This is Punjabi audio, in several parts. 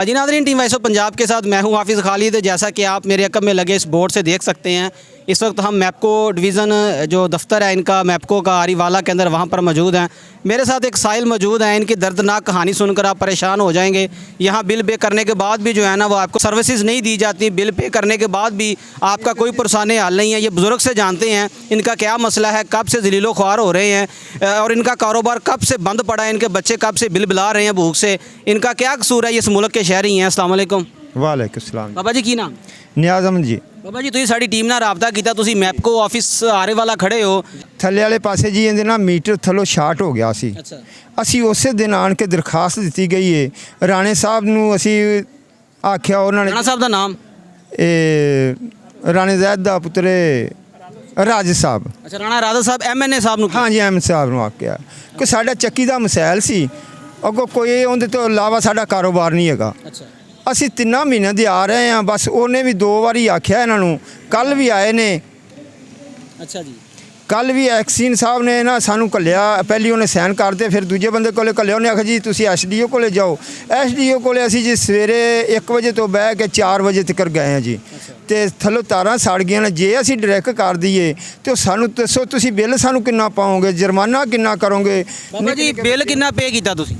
जी नाज़रीन, टीम वॉइस ऑफ पंजाब के साथ मैं हूं हाफिज़ खालिद। जैसा कि आप मेरे अकब में लगे इस बोर्ड से देख सकते हैं, इस वक्त हम मैप्को डिवीज़न जो दफ्तर है इनका मैप्को का आरीवाला के अंदर वहां पर मौजूद हैं। मेरे साथ एक साहिल मौजूद हैं। इनकी दर्दनाक कहानी सुनकर आप परेशान हो जाएंगे। यहाँ बिल पे करने के बाद भी जो है ना वो आपको सर्विसेज नहीं दी जाती। बिल पे करने के बाद भी आपका कोई पुरसाने हाल नहीं है। ये बुज़ुर्ग से जानते हैं इनका क्या मसला है, कब से ज़लीलो ख्वार हो रहे हैं और इनका कारोबार कब से बंद पड़ा है, इनके बच्चे कब से बिल बिला रहे हैं भूख से, इनका क्या कसूर है। ये इस मुल्क के शहरी हैं। अस्सलाम वालेकुम। वालेकुम सलाम। बाबा जी की नाम? नियाज़ अहमद जी। बाबा जी, ਤੁਸੀਂ ਸਾਡੀ ਟੀਮ ਨਾਲ ਰਾਬਤਾ ਕੀਤਾ, ਤੁਸੀਂ ਮੈਪਕੋ ਆਫਿਸ ਆਰੇ ਵਾਲਾ ਖੜੇ ਹੋ। ਥੱਲੇ ਵਾਲੇ ਪਾਸੇ ਜੀ ਇਹਦੇ ਨਾਲ ਮੀਟਰ ਥੱਲੋਂ ਸ਼ਾਰਟ ਹੋ ਗਿਆ ਸੀ। ਅੱਛਾ। ਅਸੀਂ ਉਸੇ ਦਿਨ ਆਣ ਕੇ ਦਰਖਾਸਤ ਦਿੱਤੀ ਗਈ ਹੈ ਰਾਣੇ ਸਾਹਿਬ ਨੂੰ। ਅਸੀਂ ਆਖਿਆ ਉਹਨਾਂ ਨੇ, ਰਾਣਾ ਸਾਹਿਬ ਦਾ ਨਾਮ? ਇਹ ਰਾਣੇ ਜ਼ੈਦ ਦਾ ਪੁੱਤਰ ਰਾਜ ਸਾਹਿਬ। ਅੱਛਾ, ਰਾਣਾ ਰਾਜਾ ਸਾਹਿਬ MNA ਸਾਹਿਬ ਨੂੰ? ਹਾਂਜੀ, ਐਮ ਸਾਹਿਬ ਨੂੰ ਆਖਿਆ ਕਿ ਸਾਡਾ ਚੱਕੀ ਦਾ ਮਸੈਲ ਸੀ, ਅੱਗੋਂ ਕੋਈ ਉਹਦੇ ਤੋਂ ਇਲਾਵਾ ਸਾਡਾ ਕਾਰੋਬਾਰ ਨਹੀਂ ਹੈਗਾ। ਅੱਛਾ। ਅਸੀਂ 3 ਮਹੀਨਿਆਂ ਦੇ ਆ ਰਹੇ ਹਾਂ। ਬਸ ਉਹਨੇ ਵੀ 2 ਵਾਰੀ ਆਖਿਆ ਇਹਨਾਂ ਨੂੰ, ਕੱਲ ਵੀ ਆਏ ਨੇ। ਅੱਛਾ ਜੀ। ਕੱਲ ਵੀ ਐਕਸੀਨ ਸਾਹਿਬ ਨੇ ਨਾ ਸਾਨੂੰ ਘੱਲਿਆ। ਪਹਿਲੀ ਉਹਨੇ ਸਾਈਨ ਕਰਦੇ, ਫਿਰ ਦੂਜੇ ਬੰਦੇ ਕੋਲੇ ਘੱਲਿਆ। ਉਹਨੇ ਆਖਿਆ ਜੀ ਤੁਸੀਂ SDO ਕੋਲੇ ਜਾਓ। SDO ਕੋਲੇ ਅਸੀਂ ਜੀ ਸਵੇਰੇ 1 ਵਜੇ ਤੋਂ ਬਹਿ ਕੇ 4 ਵਜੇ ਤੱਕ ਗਏ ਹਾਂ ਜੀ। ਤੇ ਥੱਲੋਂ ਤਾਰਾਂ ਸੜ ਗਈਆਂ ਨੇ। ਜੇ ਅਸੀਂ ਡਾਇਰੈਕਟ ਕਰ ਦਈਏ ਤੇ ਸਾਨੂੰ ਦੱਸੋ ਤੁਸੀਂ ਬਿੱਲ ਸਾਨੂੰ ਕਿੰਨਾ ਪਾਓਗੇ, ਜੁਰਮਾਨਾ ਕਿੰਨਾ ਕਰੋਗੇ? ਬਾਬਾ ਜੀ ਬਿੱਲ ਕਿੰਨਾ ਪੇ ਕੀਤਾ ਤੁਸੀਂ?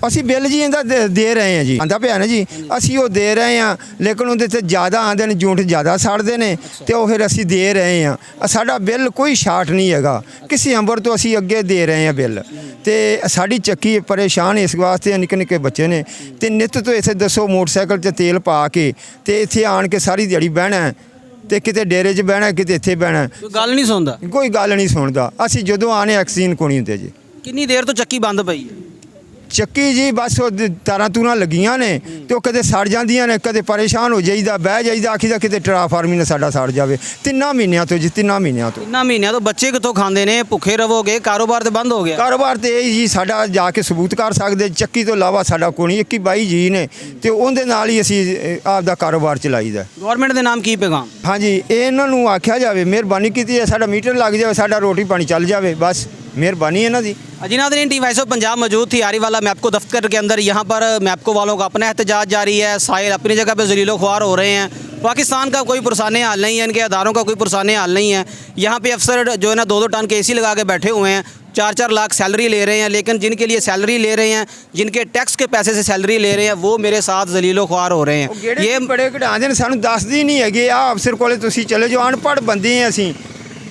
ਅਸੀਂ ਬਿੱਲ ਜੀ ਇਹਦਾ ਦੇ ਰਹੇ ਹਾਂ ਜੀ। ਆਂਦਾ ਪਿਆ ਨਾ ਜੀ, ਅਸੀਂ ਉਹ ਦੇ ਰਹੇ ਹਾਂ, ਲੇਕਿਨ ਉਹਦੇ ਤੇ ਜ਼ਿਆਦਾ ਆਉਂਦੇ ਨੇ, ਜੂਠ ਜ਼ਿਆਦਾ ਸੜਦੇ ਨੇ ਤੇ ਉਹ ਫਿਰ ਅਸੀਂ ਦੇ ਰਹੇ ਹਾਂ। ਸਾਡਾ ਬਿੱਲ ਕੋਈ ਸ਼ਾਰਟ ਨਹੀਂ ਹੈਗਾ, ਕਿਸੇ ਅੰਬਰ ਤੋਂ ਅਸੀਂ ਅੱਗੇ ਦੇ ਰਹੇ ਹਾਂ ਬਿੱਲ। ਤੇ ਸਾਡੀ ਚੱਕੀ ਪਰੇਸ਼ਾਨ ਇਸ ਵਾਸਤੇ, ਨਿੱਕੇ ਨਿੱਕੇ ਬੱਚੇ ਨੇ ਤੇ ਨਿੱਤ ਤੋਂ ਇੱਥੇ ਦੱਸੋ ਮੋਟਰਸਾਈਕਲ 'ਤੇ ਤੇਲ ਪਾ ਕੇ ਤੇ ਇੱਥੇ ਆਣ ਕੇ ਸਾਰੀ ਦਿਹਾੜੀ ਬਹਿਣਾ ਤੇ ਕਿਤੇ ਡੇਰੇ 'ਚ ਬਹਿਣਾ, ਕਿਤੇ ਇੱਥੇ ਬਹਿਣਾ। ਕੋਈ ਗੱਲ ਨਹੀਂ ਸੁਣਦਾ? ਕੋਈ ਗੱਲ ਨਹੀਂ ਸੁਣਦਾ। ਅਸੀਂ ਜਦੋਂ ਆਣੇ ਐਕਸੀਨ ਕੋਣੀ ਹੁੰਦੇ ਜੀ। ਕਿੰਨੀ ਦੇਰ ਤੋਂ ਚੱਕੀ ਬੰਦ ਪਈ ਹੈ? ਚੱਕੀ ਜੀ ਬਸ ਉਹ ਤਾਰਾਂ ਤੂਰਾਂ ਲੱਗੀਆਂ ਨੇ ਤੇ ਉਹ ਕਦੇ ਸੜ ਜਾਂਦੀਆਂ ਨੇ, ਕਦੇ ਪਰੇਸ਼ਾਨ ਹੋ ਜਾਈਦਾ, ਬਹਿ ਜਾਈਦਾ, ਆਖੀਦਾ ਕਿਤੇ ਟਰਾਂਸਫਾਰਮਰ ਨਾ ਸਾਡਾ ਸੜ ਜਾਵੇ। 3 ਮਹੀਨਿਆਂ ਤੋਂ ਜੀ, 3 ਮਹੀਨਿਆਂ ਤੋਂ। 3 ਮਹੀਨਿਆਂ ਤੋਂ ਬੱਚੇ ਕਿੱਥੋਂ ਖਾਂਦੇ ਨੇ? ਭੁੱਖੇ ਰਹੋਗੇ, ਕਾਰੋਬਾਰ ਤੇ ਬੰਦ ਹੋ ਗਿਆ। ਕਾਰੋਬਾਰ ਤੇ ਇਹ ਜੀ ਸਾਡਾ ਜਾ ਕੇ ਸਬੂਤ ਕਰ ਸਕਦੇ। ਚੱਕੀ ਤੋਂ ਇਲਾਵਾ ਸਾਡਾ ਕੋਈ 21-22 ਜੀ ਨੇ ਤੇ ਉਹਦੇ ਨਾਲ ਹੀ ਅਸੀਂ ਆਪਦਾ ਕਾਰੋਬਾਰ ਚਲਾਈਦਾ। ਗਵਰਨਮੈਂਟ ਦੇ ਨਾਮ ਕੀ ਪੈਗਾਮ? ਹਾਂਜੀ, ਇਹਨਾਂ ਨੂੰ ਆਖਿਆ ਜਾਵੇ, ਮਿਹਰਬਾਨੀ ਕੀਤੀ ਹੈ, ਸਾਡਾ ਮੀਟਰ ਲੱਗ ਜਾਵੇ, ਸਾਡਾ ਰੋਟੀ ਪਾਣੀ ਚੱਲ ਜਾਵੇ, ਬਸ मेहरबानी है ना जी। जी नाज़रीन, टीम वॉइस ऑफ पंजाब मौजूद थी आरीवाला मैप्को दफ्तर के अंदर। यहाँ पर मैप्को वालों का अपना एहतजाज जारी है। साहिल अपनी जगह पे ज़लीलो ख्वार हो रहे हैं। पाकिस्तान का कोई पुरसाने हाल नहीं है, इनके अदारों का कोई पुरसाने हाल नहीं है। यहाँ पे अफसर जो है ना 2-2 टन के AC लगा के बैठे हुए हैं, 4-4 लाख सैलरी ले रहे हैं। लेकिन जिनके लिए सैलरी ले रहे हैं, जिनके टैक्स के पैसे से सैलरी ले रहे हैं, वो मेरे साथ ज़लीलो ख्वार हो रहे हैं। ये बड़े घटाते हैं, सानू दसदी नहीं है। आ अफसर कोले तुसीं चले जाओ, अनपढ़ बंदे हैं असीं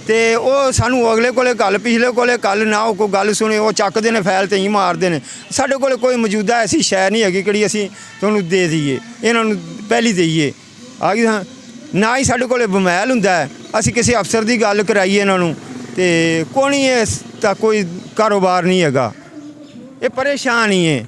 ਤੇ ਉਹ ਸਾਨੂੰ ਅਗਲੇ ਕੋਲੇ ਗੱਲ, ਪਿਛਲੇ ਕੋਲੇ ਗੱਲ, ਨਾ ਉਹ ਕੋਈ ਗੱਲ ਸੁਣੇ, ਉਹ ਚੱਕਦੇ ਨੇ ਫਾਈਲ ਤੇ ਹੀ ਮਾਰਦੇ ਨੇ। ਸਾਡੇ ਕੋਲੇ ਕੋਈ ਮੌਜੂਦਾ ਐਸੀ ਸ਼ੈ ਨਹੀਂ ਹੈਗੀ ਕਿਹੜੀ ਅਸੀਂ ਤੁਹਾਨੂੰ ਦੇ ਦਈਏ, ਇਹਨਾਂ ਨੂੰ ਪਹਿਲੀ ਦਈਏ। ਆ ਗਈ ਨਾ ਹੀ ਸਾਡੇ ਕੋਲੇ ਬਮੈਲ ਹੁੰਦਾ ਹੈ ਅਸੀਂ ਕਿਸੇ ਅਫਸਰ ਦੀ ਗੱਲ ਕਰਾਈਏ ਇਹਨਾਂ ਨੂੰ। ਤੇ ਕੋਣੀ ਇਸ ਤਾਂ ਕੋਈ ਕਾਰੋਬਾਰ ਨਹੀਂ ਹੈਗਾ, ਇਹ ਪਰੇਸ਼ਾਨ ਹੀ ਹੈ।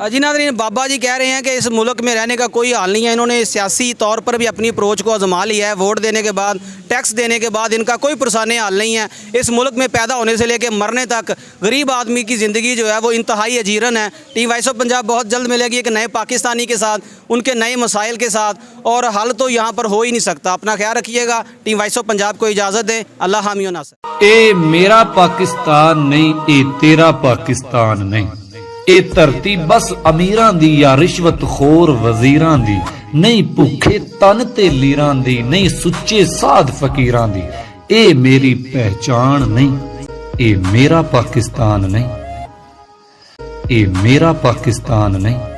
जी नाज़रीन, बाबा जी कह रहे हैं कि इस मुल्क में रहने का कोई हाल नहीं है। इन्होंने सियासी तौर पर भी अपनी अप्रोच को आजमा लिया है। वोट देने के बाद, टैक्स देने के बाद इनका कोई पुरसाने हाल नहीं है। इस मुल्क में पैदा होने से लेकर मरने तक गरीब आदमी की ज़िंदगी जो है वो इंतहाई अजीरन है। टीम वॉइस ऑफ पंजाब बहुत जल्द मिलेगी एक नए पाकिस्तानी के साथ, उनके नए मसाइल के साथ, और हल तो यहाँ पर हो ही नहीं सकता। अपना ख्याल रखिएगा। टीम वॉइस ऑफ पंजाब को इजाज़त दें। अल्लाह हामी व नासर। ए मेरा पाकिस्तान नहीं, ए तेरा पाकिस्तान नहीं। ਇਹ ਧਰਤੀ ਬਸ ਅਮੀਰਾਂ ਦੀ ਜਾਂ ਰਿਸ਼ਵਤਖੋਰ ਵਜ਼ੀਰਾਂ ਦੀ ਨਹੀਂ, ਭੁੱਖੇ ਤਨ ਤੇ ਲੀਰਾਂ ਦੀ ਨਹੀਂ, ਸੁੱਚੇ ਸਾਧ ਫਕੀਰਾਂ ਦੀ। ਇਹ ਮੇਰੀ ਪਹਿਚਾਨ ਨਹੀਂ, ਇਹ ਮੇਰਾ ਪਾਕਿਸਤਾਨ ਨਹੀਂ, ਇਹ ਮੇਰਾ ਪਾਕਿਸਤਾਨ ਨਹੀਂ।